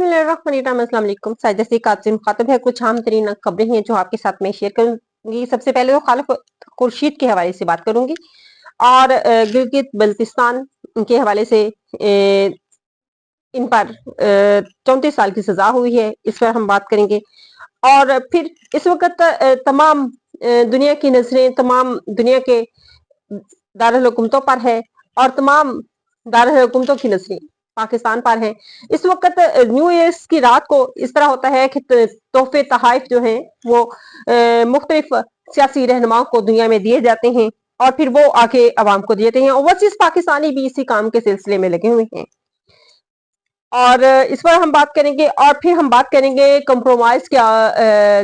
बिस्मिल्लाहिर्रहमानिर्रहीम। अस्सलाम वालेकुम। साजिद से कातिल मुखातब है। कुछ आम तरीन खबरें हैं जो आपके साथ में शेयर करूंगी। सबसे पहले तो खालिद खुर्शीद के हवाले से बात करूंगी और गिलगित बल्तिस्तान के हवाले से इन पर 34 साल की सजा हुई है, इस पर हम बात करेंगे। और फिर इस वक्त तमाम दुनिया की नजरें तमाम दुनिया के दारुल हुकूमतों पर है और तमाम दारुल हुकूमतों की नजरें पाकिस्तान पर है। इस वक्त न्यू ईयर की रात को इस तरह होता है कि तोहफे तहाइफ जो हैं वो मुख्तलिफ सियासी रहनुमाओं को दुनिया में दिए जाते हैं और फिर वो आके अवाम को देते हैं। ओवरसीज पाकिस्तानी भी इसी काम के सिलसिले में लगे हुए हैं और इस पर हम बात करेंगे। और फिर हम बात करेंगे कंप्रोमाइज का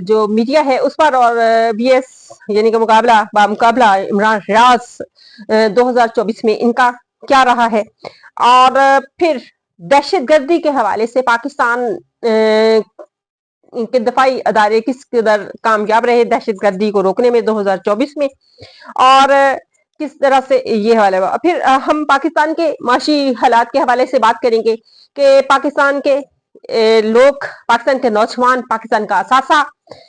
जो मीडिया है उस पर और बीएस यानी कि मुकाबला इमरान रियाज 2024 में इनका क्या रहा है। और फिर दहशतगर्दी के हवाले से पाकिस्तान के दफाई अदारे किस कदर कामयाब रहे दहशतगर्दी को रोकने में 2024 में और किस तरह से ये हवाले। फिर हम पाकिस्तान के माशी हालात के हवाले से बात करेंगे कि पाकिस्तान के लोग, पाकिस्तान के नौजवान, पाकिस्तान का असासा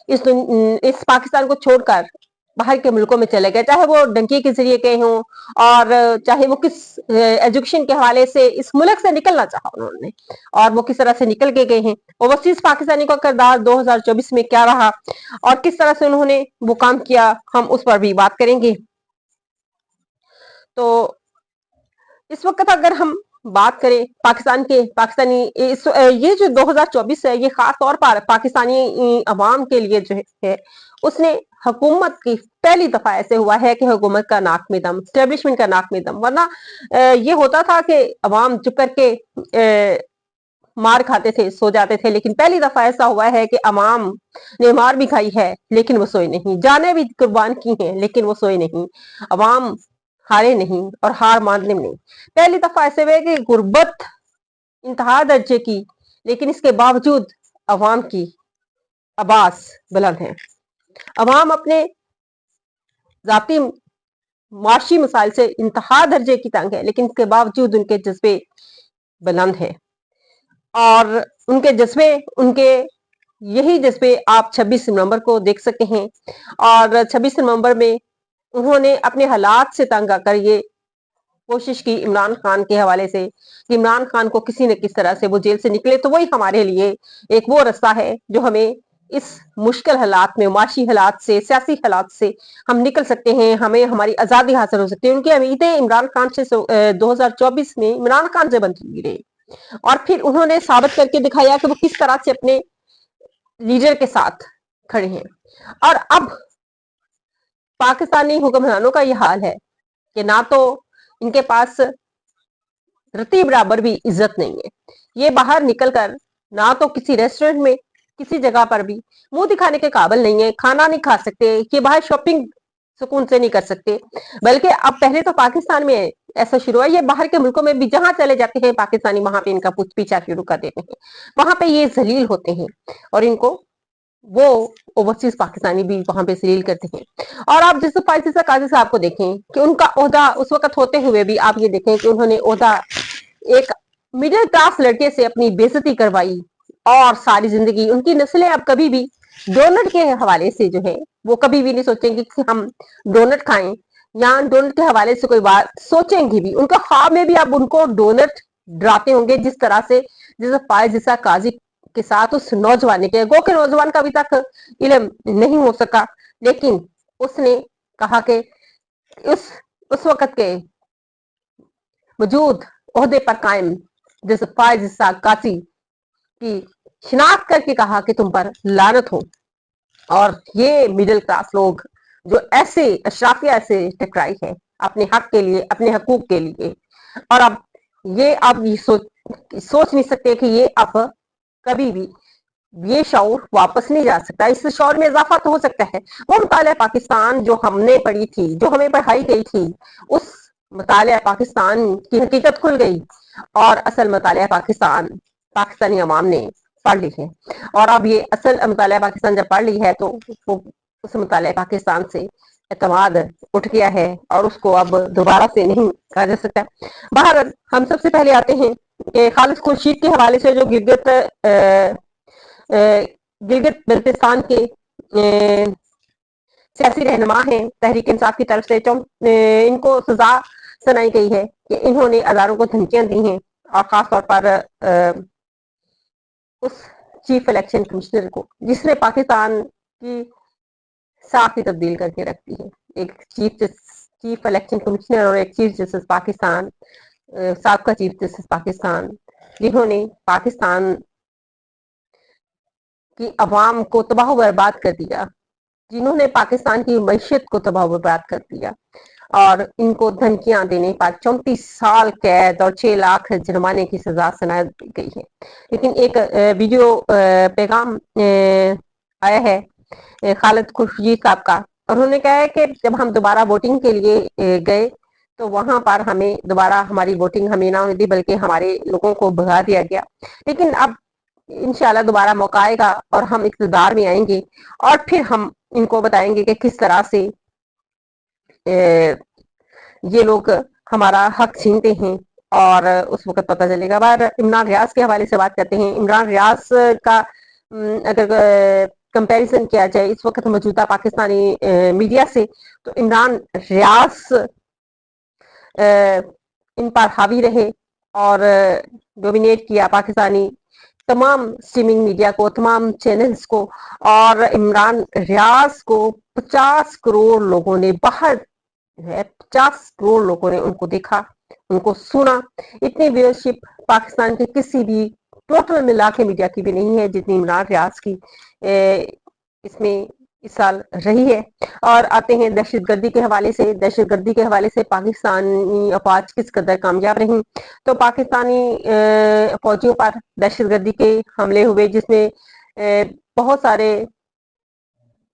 इस पाकिस्तान को छोड़कर बाहर के मुल्कों में चले गए, चाहे वो डंकी के जरिए गए हों और चाहे वो किस एजुकेशन के हवाले से इस मुल्क से निकलना चाहा उन्होंने और वो किस तरह से निकल के गए हैं। ओवरसीज पाकिस्तानी का किरदार 2024 में क्या रहा और किस तरह से उन्होंने वो काम किया, हम उस पर भी बात करेंगे। तो इस वक्त अगर हम बात करें पाकिस्तानी ये जो 2024 है ये खास तौर पर पाकिस्तानी अवाम के लिए जो है उसने हुकूमत की पहली दफा ऐसे हुआ है कि हुकूमत का नाक में दम, स्टेब्लिशमेंट का नाक में दम। वरना ये होता था कि अवाम चुप करके मार खाते थे, सो जाते थे, लेकिन पहली दफा ऐसा हुआ है कि अवाम ने मार भी खाई है लेकिन वो सोए नहीं, जाने भी कुर्बान की हैं लेकिन वो सोए नहीं, अवाम हारे नहीं और हार मानने में नहीं। पहली दफा ऐसे हुए कि गुर्बत इंतहा दर्जे की लेकिन इसके बावजूद अवाम की आवाज बुलंद है। अवाम अपने जाती माशी मसाइल से इंतहा दर्जे की तंग है लेकिन इसके बावजूद उनके जज्बे बुलंद है और उनके जज्बे यही जज्बे आप 26 नवंबर को देख सकते हैं। और 26 नवंबर में उन्होंने अपने हालात से तंग आकर ये कोशिश की इमरान खान के हवाले से कि इमरान खान को किसी न किस तरह से वो जेल से निकले, तो वही हमारे लिए एक वो रास्ता है जो हमें इस मुश्किल हालात में, माशी हालात से, सियासी हालात से हम निकल सकते हैं, हमें हमारी आजादी हासिल हो सकती है। उनकी उम्मीदें इमरान खान से 2024 में इमरान खान से बनती रही और फिर उन्होंने साबित करके दिखाया कि वो किस तरह से अपने लीडर के साथ खड़े हैं। और अब पाकिस्तानी हुक्मरानों का यह हाल है कि ना तो इनके पास रत्ती बराबर भी इज्जत नहीं है। ये बाहर निकलकर ना तो किसी रेस्टोरेंट में, किसी जगह पर भी मुंह दिखाने के काबिल नहीं है, खाना नहीं खा सकते, ये बाहर शॉपिंग सुकून से नहीं कर सकते। बल्कि अब पहले तो पाकिस्तान में ऐसा शुरू है, ये बाहर के मुल्कों में भी जहां चले जाते हैं पाकिस्तानी वहां पे इनका पीछा शुरू कर देते हैं, वहां पे ये जलील होते हैं और इनको वो ओवरसीज पाकिस्तानी भी वहां पे जलील करते हैं। और आप जिस फायसी काजी साहब को देखें कि उनका ओहदा उस वक्त होते हुए भी आप ये देखें कि उन्होंने ओहदा एक मिडिल क्लास लड़के से अपनी बेइज्जती करवाई और सारी जिंदगी उनकी नस्लें अब कभी भी डोनट के हवाले से जो है वो कभी भी नहीं सोचेंगे कि हम डोनट खाएं या डोनट के हवाले से कोई बात सोचेंगे भी। उनका ख्वाब में भी अब उनको डोनट डराते होंगे, जिस तरह से जैसे फायज काजी के साथ उस नौजवान के गो के नौजवान का अभी तक इल्म नहीं हो सका, लेकिन उसने कहा कि उस वक्त के मौजूद ओहदे पर कायम जैसे फायज काजी की शिनाख्त करके कहा कि तुम पर लानत हो। और ये मिडिल क्लास लोग जो ऐसे अशराफिया से टकराई है अपने हक के लिए, अपने हकूक के लिए, और अब ये सोच नहीं सकते कि ये अब कभी भी ये शौर वापस नहीं जा सकता। इस शौर में इजाफा तो हो सकता है। वो मुतालिया पाकिस्तान जो हमने पढ़ी थी, जो हमें पढ़ाई गई थी, उस मुतालिया पाकिस्तान की हकीकत खुल गई और असल मुतालिया पाकिस्तान पाकिस्तानी अवाम ने पढ़ ली है। और अब ये असल मुतालिया पाकिस्तान जब पढ़ ली है तो वो उस मुतालिया पाकिस्तान से एतमाद उठ गया है और उसको अब दोबारा से नहीं कहा जा सकता। बाहर हम सबसे पहले आते हैं کہ خالد خورشید کے حوالے سے جو گلگت بلتستان کے سیاسی رہنما ہیں تحریک انصاف کی طرف سے ان کو سزا سنائی گئی ہے کہ انہوں نے ہزاروں کو دھمکیاں دی ہیں، اور خاص طور پر اس چیف الیکشن کمشنر کو جس نے پاکستان کی ساکھ ہی تبدیل کر کے رکھ دی ہے. ایک چیف الیکشن کمشنر اور ایک چیف جسٹس پاکستان، سابقہ چیف جسٹس پاکستان، جنہوں نے پاکستان کی عوام کو تباہ و برباد کر دیا، جنہوں نے پاکستان کی معیشت کو تباہ و برباد کر دیا، اور ان کو دھمکیاں دینے پر 34 سال قید اور 6 لاکھ جرمانے کی سزا سنائی گئی ہے. لیکن ایک ویڈیو پیغام آیا ہے خالد خورشید صاحب کا، اور انہوں نے کہا ہے کہ جب ہم دوبارہ ووٹنگ کے لیے گئے تو وہاں پر ہمیں دوبارہ ہماری ووٹنگ ہمیں نہ دی بلکہ ہمارے لوگوں کو بھگا دیا گیا. لیکن اب انشاءاللہ دوبارہ موقع آئے گا اور ہم اقتدار میں آئیں گے، اور پھر ہم ان کو بتائیں گے کہ کس طرح سے یہ لوگ ہمارا حق چھینتے ہیں، اور اس وقت پتہ چلے گا. بار عمران ریاض کے حوالے سے بات کرتے ہیں. عمران ریاض کا اگر کمپیریزن کیا جائے اس وقت موجودہ پاکستانی میڈیا سے، تو عمران ریاض ان پر حاوی رہے اور ڈومینیٹ کیا پاکستانی تمام اسٹریمنگ میڈیا کو، تمام چینلز کو، اور عمران ریاض کو 50 کروڑ لوگوں نے باہر 50 کروڑ لوگوں نے ان کو دیکھا، ان کو سنا. اتنی ویورشپ پاکستان کے کسی بھی ٹوٹل ملا کے میڈیا کی بھی نہیں ہے جتنی عمران ریاض کی اس میں اس سال رہی ہے. اور آتے ہیں دہشت گردی کے حوالے سے. دہشت گردی کے حوالے سے پاکستانی افواج کس قدر کامیاب رہیں. تو پاکستانی فوجیوں پر دہشت گردی کے حملے ہوئے، جس میں بہت سارے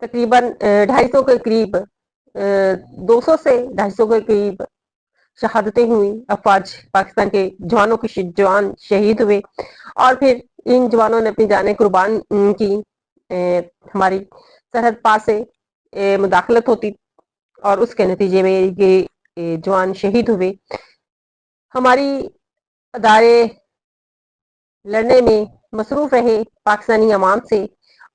تقریباً 250 کے قریب 200 سے 250 کے قریب شہادتیں ہوئی. افواج پاکستان کے جوانوں کے جوان شہید ہوئے، اور پھر ان جوانوں نے اپنی جانیں قربان کی. ہماری سرحد پار سے مداخلت ہوتی اور اس کے نتیجے میں یہ جوان شہید ہوئے. ہماری ادارے لڑنے میں مصروف رہے پاکستانی عوام سے،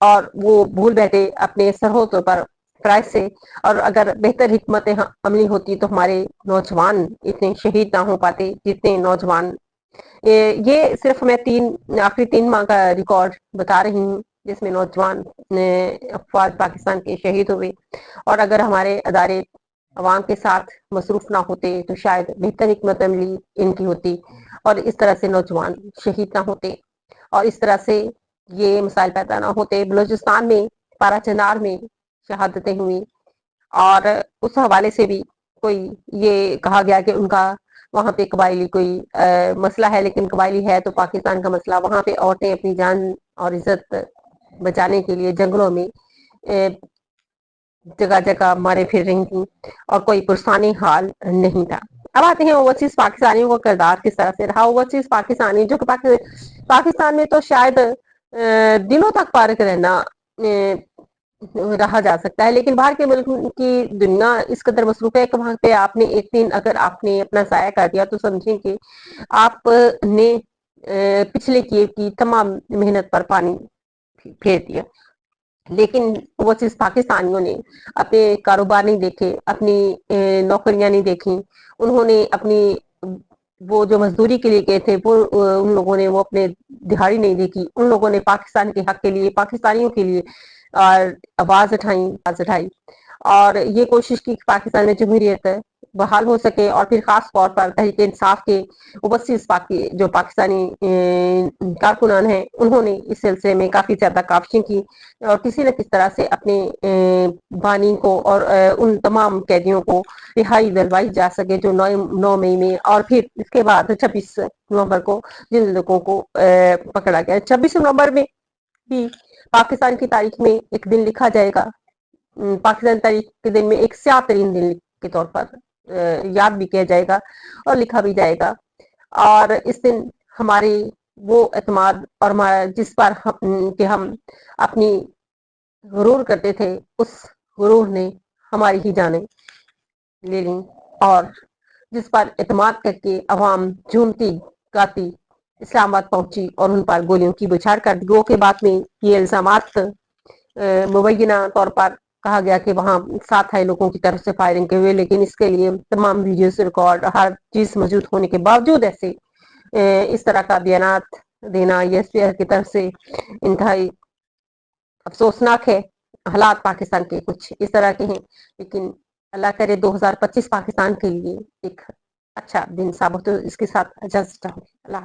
اور وہ بھول بیٹھے اپنے سرحدوں پر فرائض سے. اور اگر بہتر حکمت عملی ہوتی تو ہمارے نوجوان اتنے شہید نہ ہو پاتے جتنے نوجوان. یہ صرف میں آخری 3 ماہ کا ریکارڈ بتا رہی ہوں جس میں نوجوان افواج پاکستان کے شہید ہوئے. اور اگر ہمارے ادارے عوام کے ساتھ مصروف نہ ہوتے تو شاید بہتر حکمت عملی ان کی ہوتی، اور اس طرح سے نوجوان شہید نہ ہوتے، اور اس طرح سے یہ مسائل پیدا نہ ہوتے. بلوچستان میں پارا چنار میں شہادتیں ہوئی، اور اس حوالے سے بھی کوئی یہ کہا گیا کہ ان کا وہاں پہ قبائلی کوئی مسئلہ ہے، لیکن قبائلی ہے تو پاکستان کا مسئلہ. وہاں پہ عورتیں اپنی جان اور عزت بچانے کے لیے جنگلوں میں جگہ جگہ مارے پھر رہی تھیں، اور کوئی پرسانی حال نہیں تھا. اب آتے ہیں اوورسیز پاکستانیوں کا کردار کس طرح سے رہا. اوورسیز پاکستانی جو کہ پاکستان میں تو شاید دنوں تک فارغ رہنا رہا جا سکتا ہے، لیکن باہر کے ملک کی دنیا اس قدر مصروف ہے کہ وہاں پہ آپ نے ایک دن اگر آپ نے اپنا ضائع کر دیا تو سمجھیں کہ آپ نے پچھلے کی تمام محنت پر پانی پھیر دیا. لیکن وہ چیز پاکستانیوں نے اپنے کاروبار نہیں دیکھے، اپنی نوکریاں نہیں دیکھی. انہوں نے اپنی وہ جو مزدوری کے لیے گئے تھے وہ ان لوگوں نے وہ اپنے دہاڑی نہیں دیکھی. ان لوگوں نے پاکستان کے حق کے لیے، پاکستانیوں کے لیے آواز اٹھائی، اور یہ کوشش کی کہ پاکستان میں جمہوریت بحال ہو سکے. اور پھر خاص طور پر تحریک انصاف کے اوورسیز جو پاکستانی کارکنان ہیں انہوں نے اس سلسلے میں کافی زیادہ کاوشیں کی، اور کسی نہ کسی طرح سے اپنے بانی کو اور ان تمام قیدیوں کو رہائی دلوائی جا سکے جو 9 مئی میں، اور پھر اس کے بعد 26 نومبر کو جن لوگوں کو پکڑا گیا. 26 نومبر میں بھی پاکستان کی تاریخ میں ایک دن لکھا جائے گا. پاکستان تاریخ کے دن میں ایک سیاہ ترین دن کے طور پر یاد بھی کیا جائے گا اور لکھا بھی جائے گا. اور اس دن ہماری وہ اعتماد اور جس پر کہ ہم اپنی غرور کرتے تھے، اس غرور نے ہماری ہی جانیں لے لیں، اور جس پر اعتماد کر کے عوام جھومتی گاتی इस्लामाबाद पहुंची और उन पर गोलियों की बौछार कर दी। गो के बाद में ये इल्जामात मुबैना तौर पर कहा गया कि वहां 7 लोगों की तरफ से फायरिंग के हुए, लेकिन इसके लिए तमाम वीडियोस रिकॉर्ड हर चीज मौजूद होने के बावजूद ऐसे इस तरह का बयानात देना ISPR की तरफ से इंतहाई अफसोसनाक है। हालात पाकिस्तान के कुछ इस तरह के हैं, लेकिन अल्लाह करे 2025 पाकिस्तान के लिए एक अच्छा दिन साबित हो। इसके साथ इजाजत चाहूंगी। अल्लाह।